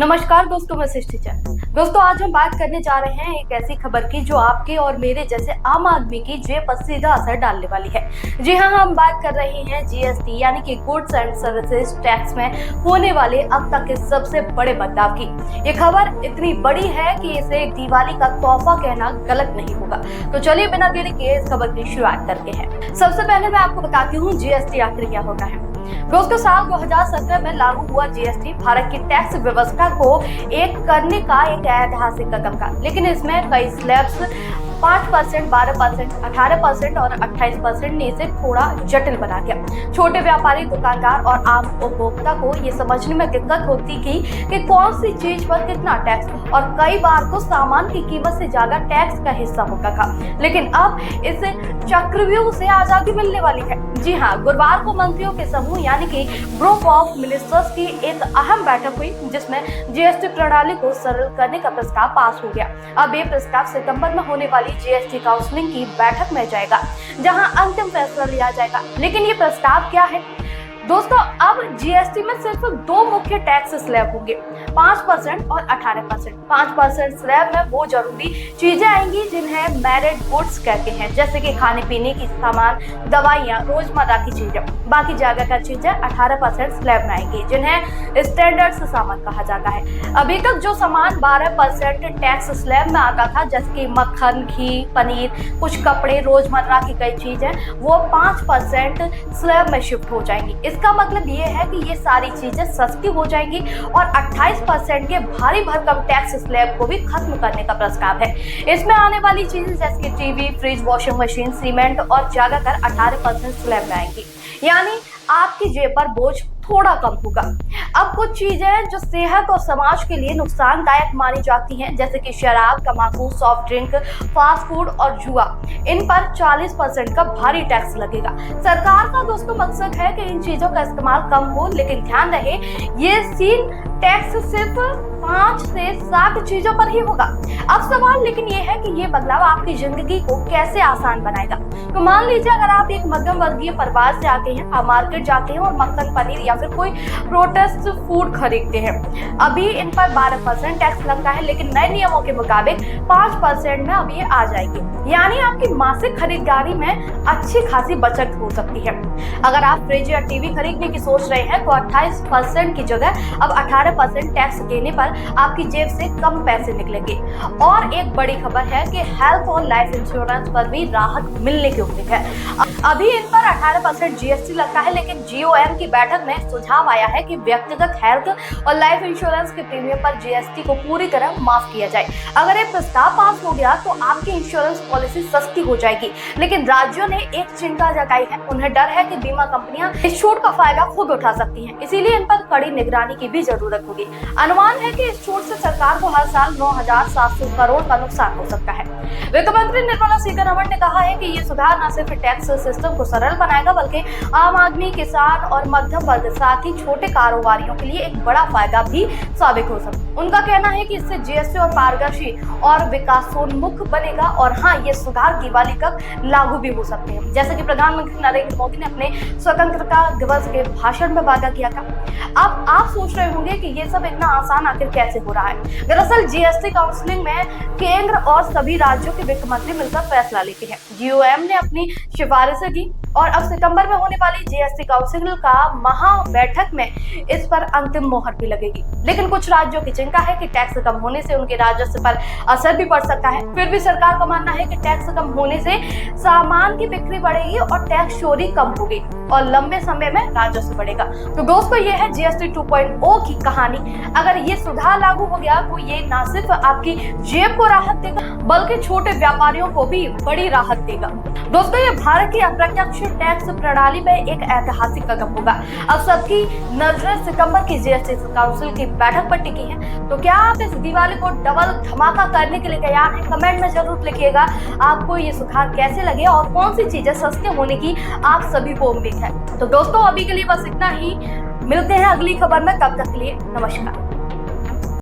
नमस्कार दोस्तों, मैं सृष्टि चंद। दोस्तों, आज हम बात करने जा रहे हैं एक ऐसी खबर की जो आपके और मेरे जैसे आम आदमी की जेब पर सीधा असर डालने वाली है। जी हाँ, हम बात कर रहे हैं जीएसटी यानी कि गुड्स एंड सर्विसेज टैक्स में होने वाले अब तक के सबसे बड़े बदलाव की। ये खबर इतनी बड़ी है कि इसे दिवाली का तोहफा कहना गलत नहीं होगा। तो चलिए बिना देरी किए इस खबर की शुरुआत करते हैं। सबसे पहले मैं आपको बताती हूँ जीएसटी आखिर क्या होता है। दोस्तों, साल 2017 में लागू हुआ जीएसटी भारत की टैक्स व्यवस्था को एक करने का एक ऐतिहासिक कदम था, लेकिन इसमें कई स्लैब्स 5%, 12%, 18% और 28% ने इसे थोड़ा जटिल बना दिया। छोटे व्यापारी, दुकानदार और आम उपभोक्ता को ये समझने में दिक्कत होती थी कि कौन सी चीज पर कितना टैक्स, और कई बार तो सामान की कीमत से ज्यादा टैक्स का हिस्सा होता था। लेकिन अब इस चक्रव्यूह से आजादी मिलने वाली है। जी हाँ, गुरुवार को मंत्रियों के समूह यानी कि ग्रुप ऑफ मिनिस्टर्स की एक अहम बैठक हुई, जिसमें जीएसटी प्रणाली को सरल करने का प्रस्ताव पास हो गया। अब ये प्रस्ताव सितंबर में होने वाली जीएसटी काउंसिलिंग की बैठक में जाएगा, जहां अंतिम फैसला लिया जाएगा। लेकिन ये प्रस्ताव क्या है दोस्तों? अब जीएसटी में सिर्फ दो मुख्य टैक्स स्लैब होंगे, 5% और 18%। 5% स्लैब में वो जरूरी चीजें आएंगी जिन्हें मेरिट गुड्स कहते हैं, जैसे कि खाने पीने की सामान, दवाइयाँ, रोजमर्रा की चीजें। बाकी ज्यादातर चीजें 18% स्लैब में आएंगी, जिन्हें स्टैंडर्ड सामान कहा जाता है। अभी तक जो सामान 12% टैक्स स्लैब में आता था, जैसे कि मक्खन, घी, पनीर, कुछ कपड़े, रोजमर्रा की कई चीजें, वो 5% स्लैब में शिफ्ट हो जाएंगी। इसका मतलब ये है कि ये सारी चीजें सस्ती हो जाएंगी और 28% के भारी भरकम टैक्स स्लैब को भी खत्म करने का प्रस्ताव है। इसमें आने वाली चीजें जैसे कि TV, fridge, washing machine, cement और ज्यादातर 18% स्लैब में आएंगी, यानी आपकी जेब पर बोझ थोड़ा कम होगा। अब कुछ चीजें जो सेहत और समाज के लिए नुकसानदायक मानी जाती हैं, जैसे कि शराब, तंबाकू, सॉफ्ट ड्रिंक, फास्ट फूड और जुआ, इन पर 40% का भारी टैक्स लगेगा। सरकार का दोस्तों मकसद है कि इन चीजों का इस्तेमाल कम हो, लेकिन ध्यान रहे ये सीन टैक्स सिर्फ 5 से 7 चीजों पर ही होगा। अब सवाल लेकिन ये है कि ये बदलाव आपकी जिंदगी को कैसे आसान बनाएगा। तो मान लीजिए अगर आप एक मध्यम वर्गीय परिवार से आते हैं, आप मार्केट जाते हैं और मक्खन, पनीर या फिर कोई प्रोसेस्ड फूड खरीदते हैं। अभी इन पर 12% टैक्स लगता है, लेकिन नए नियमों के मुताबिक 5% में अब ये आ जाएगी, यानी आपकी मासिक खरीदारी में अच्छी खासी बचत हो सकती है। अगर आप फ्रिज या टीवी खरीदने की सोच रहे हैं तो 28% की जगह अब 18% टैक्स देने पर आपकी जेब से कम पैसे निकलेंगे। और एक बड़ी खबर है कि हेल्थ और लाइफ इंश्योरेंस पर भी राहत मिलने की उम्मीद है। अभी इन पर 18% जीएसटी लगता है, लेकिन जीओएम की बैठक में सुझाव आया है कि व्यक्तिगत हेल्थ और लाइफ इंश्योरेंस के प्रीमियम पर जीएसटी को पूरी तरह माफ किया जाए। अगर ये प्रस्ताव पास हो गया तो आपकी इंश्योरेंस पॉलिसी सस्ती हो जाएगी, लेकिन राज्यों ने एक चिंता जताई है। उन्हें डर है कि बीमा कंपनियां इस छूट का फायदा खुद उठा सकती हैं, इसीलिए इन पर कड़ी निगरानी की भी जरूरत होगी। अनुमान है कि इस छूट से सरकार को हर साल 9,700 करोड़ का नुकसान हो सकता है। वित्त मंत्री निर्मला सीतारमण ने कहा है कि ये सुधार न सिर्फ टैक्स सिस्टम को सरल बनाएगा, बल्कि आम आदमी, किसान और मध्यम वर्ग, साथ ही छोटे कारोबारियों के लिए एक बड़ा फायदा भी साबित हो सकता है। उनका कहना है कि इससे जीएसटी और पारदर्शी और विकासोन्मुख बनेगा। और हाँ, ये सुधार दिवाली तक लागू भी हो सकते हैं, जैसे कि प्रधानमंत्री नरेंद्र मोदी ने अपने स्वतंत्रता दिवस के भाषण में वादा किया था। अब आप सोच रहे होंगे कि ये सब इतना आसान आखिर कैसे हो रहा है। दरअसल जीएसटी काउंसिलिंग में केंद्र और सभी राज्यों के वित्त मंत्री मिलकर फैसला लेते हैं। जीओएम ने अपनी सिफारिशें दी और अब सितंबर में होने वाली जीएसटी काउंसिल का महा बैठक में इस पर अंतिम मोहर भी लगेगी। लेकिन कुछ राज्यों की चिंता है कि टैक्स कम होने से उनके राजस्व पर असर भी पड़ सकता है। फिर भी सरकार का मानना है कि टैक्स कम होने से सामान की बिक्री बढ़ेगी और टैक्स चोरी कम होगी और लंबे समय में राजस्व बढ़ेगा। तो दोस्तों, ये है जीएसटी 2.0 की कहानी। अगर ये सुधार लागू हो गया तो ये न सिर्फ आपकी जेब को राहत देगा, बल्कि छोटे व्यापारियों को भी बड़ी राहत देगा। दोस्तों, ये भारत की अप्रत्यक्ष टैक्स प्रणाली में एक ऐतिहासिक कदम होगा। अब सबकी नजरें सितंबर की जीएसटी काउंसिल की बैठक पर टिकी है। तो क्या आप इस दिवाली को डबल धमाका करने के लिए तैयार हैं? कमेंट में जरूर लिखिएगा आपको ये सुधार कैसे लगे और कौन सी चीजें सस्ते होने की आप सभी को उम्मीद है। तो दोस्तों, अभी के लिए बस इतना ही। मिलते हैं अगली खबर में, तब तक के लिए नमस्कार।